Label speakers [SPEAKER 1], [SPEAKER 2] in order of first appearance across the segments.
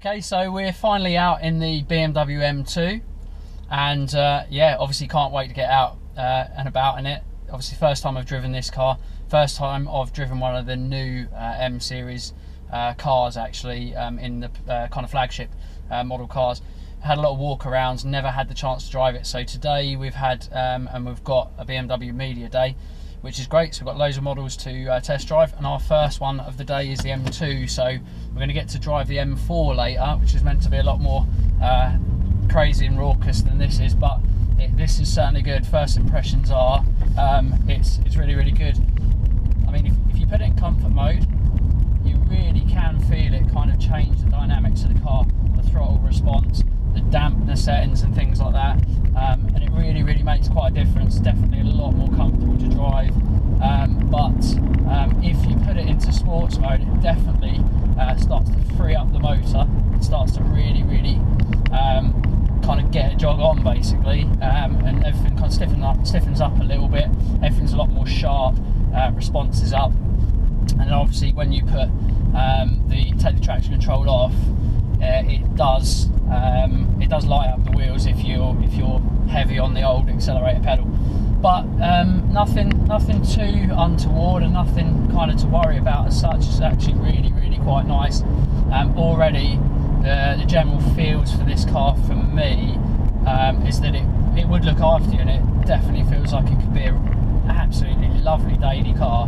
[SPEAKER 1] Okay, so we're finally out in the BMW M2, and yeah, obviously can't wait to get out and about in it. Obviously first time I've driven this car, first time I've driven one of the new M series cars actually, in the kind of flagship model cars. Had a lot of walk arounds, never had the chance to drive it, so today we've had and we've got a BMW Media Day, which is great. So we've got loads of models to test drive, and our first one of the day is the M2, so we're going to get to drive the M4 later, which is meant to be a lot more crazy and raucous than this is, but this is certainly good. First impressions are it's really, really good. I mean, if you put it in comfort mode, you really can feel it kind of change the dynamics of the car, the throttle response, the dampness settings and things like that, and it really, really makes quite a difference. Definitely a lot more comfortable to drive, but if you put it into sports mode, it definitely starts to free up the motor. It starts to really, really kind of get a jog on basically, and everything kind of stiffens up a little bit. Everything's a lot more sharp, response is up, and then obviously when you put take the traction control off, it does light up the wheels if you're heavy on the old accelerator pedal, but nothing too untoward and nothing kind of to worry about as such. It's actually really, really quite nice. Already the general feels for this car for me is that it would look after you, and it definitely feels like it could be an absolutely lovely daily car.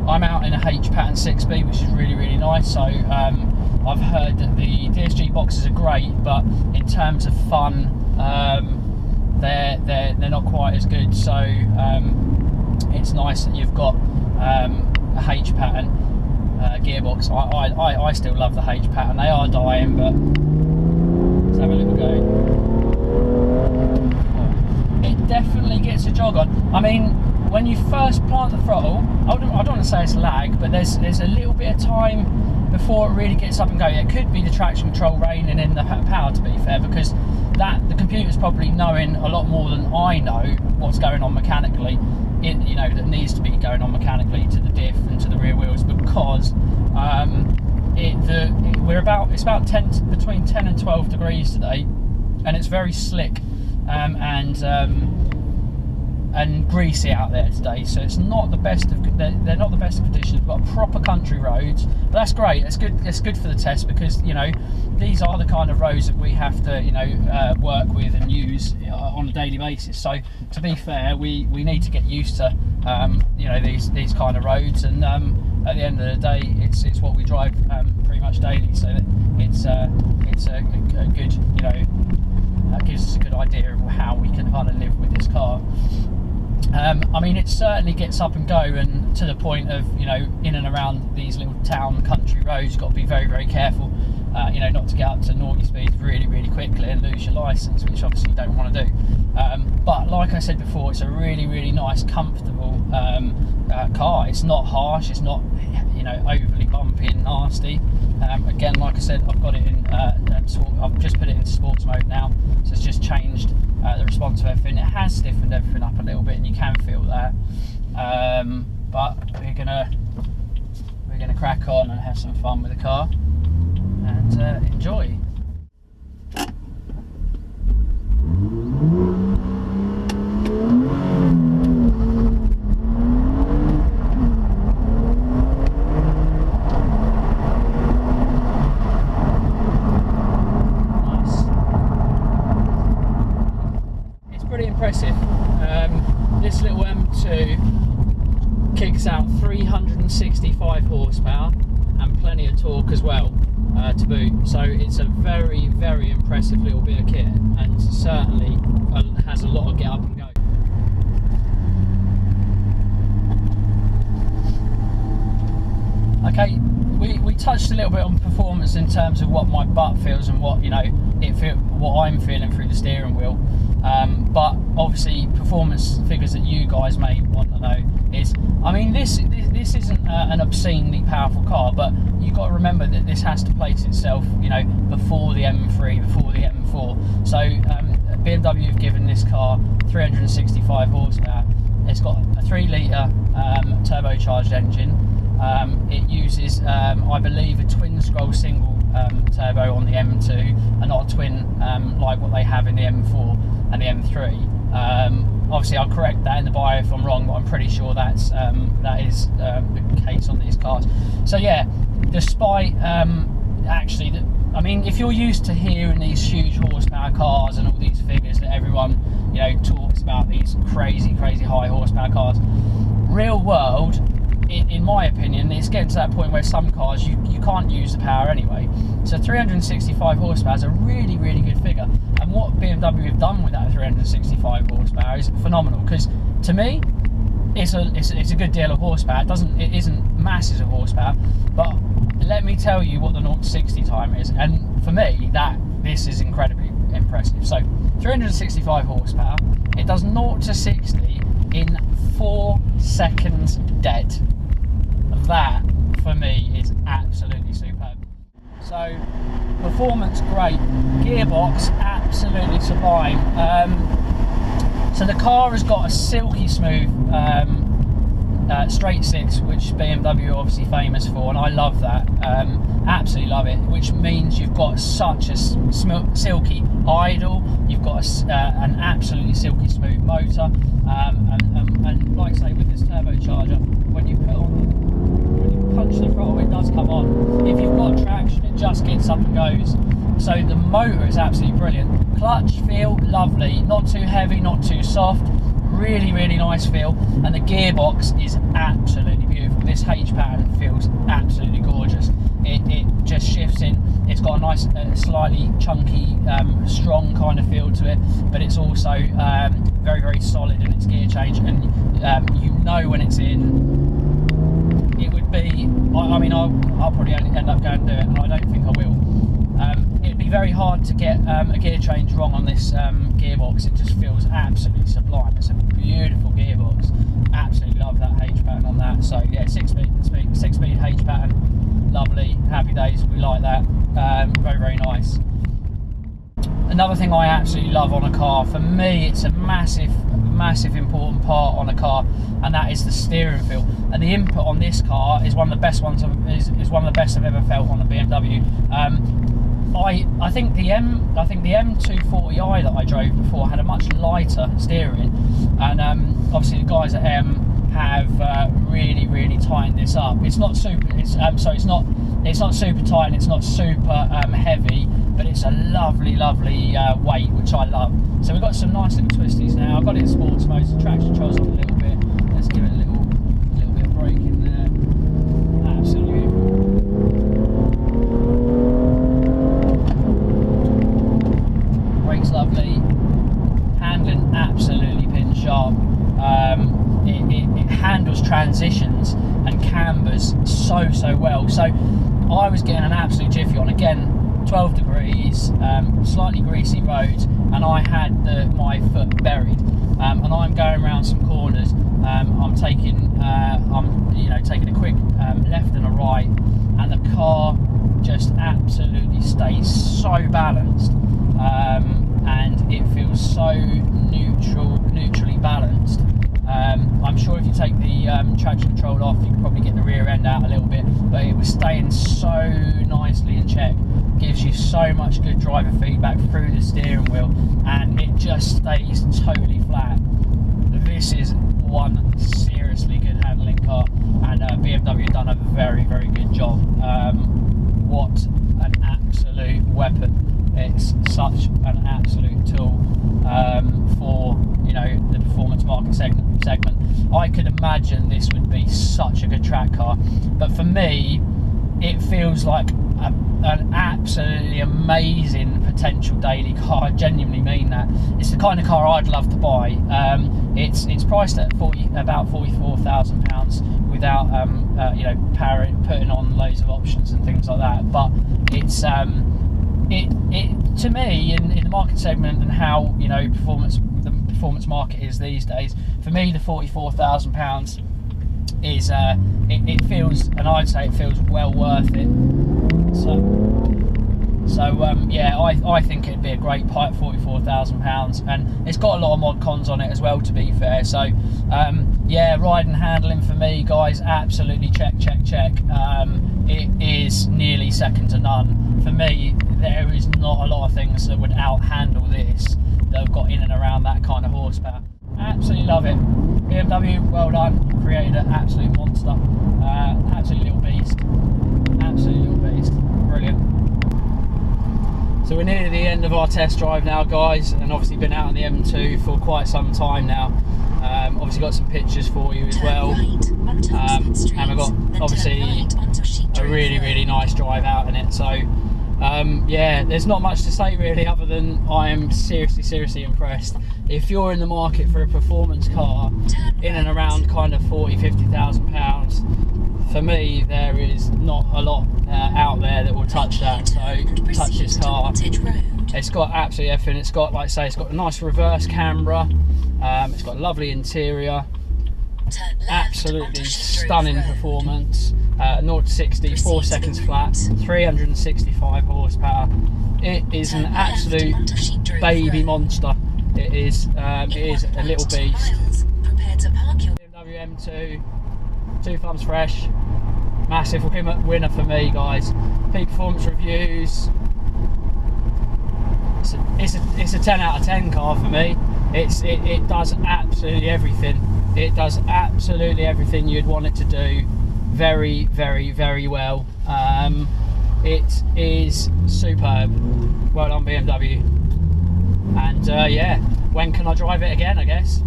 [SPEAKER 1] I'm out in a H pattern 6B, which is really, really nice. So I've heard that the DSG boxes are great, but in terms of fun, they're not quite as good. So it's nice that you've got a H pattern gearbox. I still love the H pattern. They are dying, but let's have a little go. It definitely gets a jog on. I mean, when you first plant the throttle, I don't want to say it's lag, but there's a little bit of time before it really gets up and going. It could be the traction control reining in the power, to be fair, because the computer's probably knowing a lot more than I know what's going on mechanically. That needs to be going on mechanically to the diff and to the rear wheels, because it's about between 10 and 12 degrees today, and it's very slick and greasy out there today, so it's not the best of they're not the best of conditions. We've got proper country roads, but that's great. It's good for the test, because these are the kind of roads that we have to work with and use on a daily basis. So to be fair, we need to get used to these kind of roads, and at the end of the day, it's what we drive pretty much daily. So that it's a good gives us a good idea of how we can kind of live with this car. I mean, it certainly gets up and go, and to the point of in and around these little town country roads, you've got to be very, very careful not to get up to naughty speeds really, really quickly and lose your license, which obviously you don't want to do. But like I said before, it's a really, really nice, comfortable car. It's not harsh, it's not overly bumpy and nasty. Again, like I said, I've got it in I've just put it into sports mode now, so it's just changed the response of everything. It has stiffened everything up a little bit, and you can feel that, but we're gonna crack on and have some fun with the car and enjoy. Impressive. This little M2 kicks out 365 horsepower and plenty of torque as well, to boot. So it's a very, very impressive little bit of kit, and certainly has a lot of get up and go. Okay, we touched a little bit on performance in terms of what my butt feels and what what I'm feeling through the steering wheel. But obviously performance figures that you guys may want to know is, I mean, this isn't an obscenely powerful car, but you've got to remember that this has to place itself before the M3, before the M4. So BMW have given this car 365 horsepower. It's got a 3 litre turbocharged engine. It uses I believe a twin scroll single turbo on the M2 and not a twin like what they have in the M4 and the M3. Obviously I'll correct that in the bio if I'm wrong, but I'm pretty sure that is the case on these cars. So yeah, despite actually, I mean, if you're used to hearing these huge horsepower cars and all these figures that everyone, you know, talks about, these crazy high horsepower cars, real world, in my opinion, it's getting to that point where some cars you can't use the power anyway. So 365 horsepower is a really good figure, and what BMW have done with that 365 horsepower is phenomenal, because to me it's a good deal of horsepower. It isn't masses of horsepower, but let me tell you what the 0 to 60 time is, and for me this is incredibly impressive. So 365 horsepower, it does 0 to 60 in 4 seconds dead. That for me is absolutely superb. So performance great, gearbox absolutely sublime. So the car has got a silky smooth straight six, which BMW are obviously famous for, and I love that. Absolutely love it, which means you've got such a silky idle, you've got an absolutely silky smooth motor, and like I say, with this turbocharger, when you punch the throttle, it does come on. If you've got traction, it just gets up and goes. So the motor is absolutely brilliant. Clutch feel lovely, not too heavy, not too soft, really nice feel, and the gearbox is absolutely beautiful. This H pattern feels absolutely gorgeous. It just shifts in. It's got a nice slightly chunky strong kind of feel to it, but it's also very solid in its gear change, and you know when it's in. It would be, I mean, I'll probably end up going to do it, and I don't think I will. It'd be very hard to get a gear change wrong on this gearbox. It just feels absolutely sublime. It's a beautiful gearbox. Absolutely love that H pattern on that. So yeah, six speed H pattern, lovely, happy days. We like that. Very nice. Another thing I absolutely love on a car, for me, it's a massive important part on a car, and that is the steering feel. And the input on this car is one of the best ones. Is one of the best I've ever felt on a BMW. I think the M240i that I drove before had a much lighter steering, and obviously the guys at M have really tightened this up. It's not super. It's not super tight, and it's not super heavy, but it's a lovely weight, which I love. So we've got some nice little twisties now. I've got it in sports mode, so traction control's on a little bit. Let's give it a little bit of brake in there. Absolutely beautiful. Brake's lovely. Handling absolutely pin sharp. It handles transitions and cambers so well. So I was getting an absolute jiffy on, again, 12 degrees, slightly greasy roads, and I had my foot buried, and I'm going around some corners. I'm taking a quick left and a right, and the car just absolutely stays so balanced, and it feels so neutrally balanced. I'm sure if you take the traction control off, you can probably get the rear end out a little bit, but it was staying so nicely in check. Gives you so much good driver feedback through the steering wheel, and it just stays totally flat. This is one seriously good handling car, and BMW have done a very good job. What an absolute weapon. It's such an absolute tool for, you know, the performance market segment. I could imagine this would be such a good track car, but for me it feels like an absolutely amazing potential daily car. I genuinely mean that. It's the kind of car I'd love to buy. It's priced at about £44,000 without you know, putting on loads of options and things like that. But it's to me, in the market segment and how, you know, the performance market is these days, for me the £44,000 is it feels, and I'd say it feels well worth it. So yeah, I think it'd be a great pipe, £44,000, and it's got a lot of mod cons on it as well, to be fair. So yeah, ride and handling for me, guys, absolutely check. It is nearly second to none. for me, there is not a lot of things that would out-handle this, that have got in and around that kind of horsepower. Absolutely love it. BMW, well done, created an absolute monster. Absolute little beast. Absolute little beast. Brilliant. So we're near the end of our test drive now, guys, and obviously been out on the M2 for quite some time now. Obviously got some pictures for you as well, and we've got obviously a really nice drive out in it. So yeah, there's not much to say really, other than I am seriously impressed. If you're in the market for a performance car in and around kind of 40,000–50,000 pounds, for me there is not a lot out there that will touch that. So touch this car. It's got absolutely everything. It's got, like I say, it's got a nice reverse camera. It's got a lovely interior. Absolutely stunning performance. 0 to 60, 4 seconds flat, 365 horsepower. It is an absolute baby monster. It is a little beast. BMW M2, 2 thumbs fresh. Massive winner for me, guys. Peak performance reviews. It's a 10 out of 10 car for me. It does absolutely everything. It does absolutely everything you'd want it to do. Very well. It is superb. Well done, BMW. And yeah, when can I drive it again, I guess.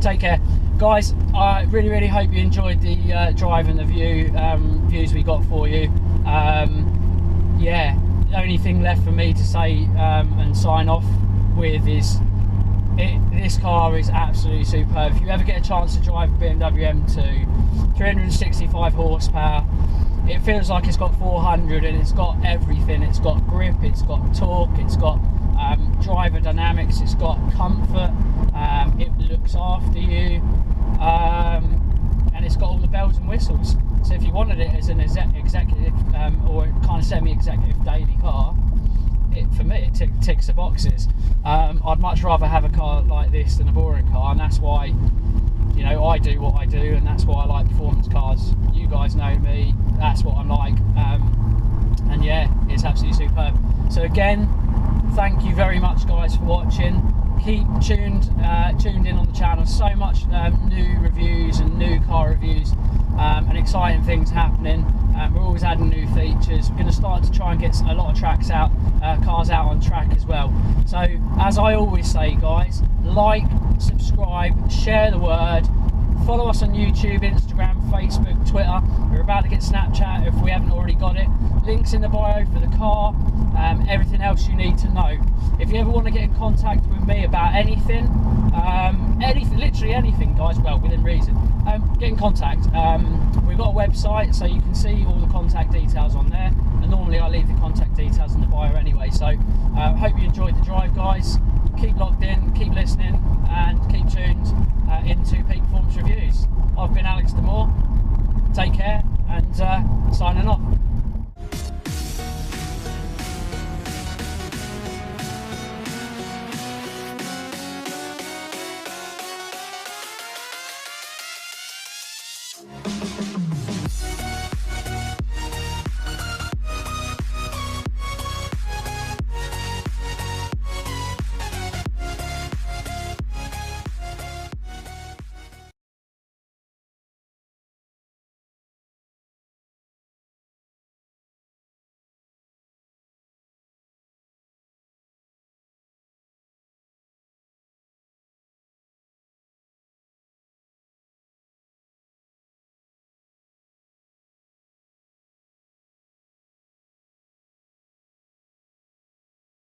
[SPEAKER 1] Take care, guys. I really hope you enjoyed the drive and the views we got for you. Yeah, the only thing left for me to say and sign off with is this car is absolutely superb. If you ever get a chance to drive a BMW M2, 365 horsepower, it feels like it's got 400, and it's got everything. It's got grip, it's got torque, it's got driver dynamics, it's got comfort, it looks after you, and it's got all the bells and whistles. So if you wanted it as an executive or kind of semi-executive daily car, for me it ticks the boxes. I'd much rather have a car like this than a boring car, and that's why, you know, I do what I do, and that's why I like performance cars. You guys know me, that's what I'm like. And yeah, it's absolutely superb. So again, thank you very much, guys, for watching. Keep tuned in on the channel. So much new reviews and new car reviews and exciting things happening. We're always adding new features. We're going to start to try and get a lot of cars out on track as well. So as I always say, guys, like, subscribe, share the word. Follow us on YouTube, Instagram, Facebook, Twitter. We're about to get Snapchat if we haven't already got it. Links in the bio for the car, everything else you need to know. If you ever want to get in contact with me about anything, literally anything, guys, well, within reason, get in contact. We've got a website, so you can see all the contact details on there. And normally I leave the contact details in the bio anyway. So hope you enjoyed the drive, guys. Keep locked in, keep listening, and keep tuned into Peak Performance Reviews. I've been Alex Demore. Take care, and signing off.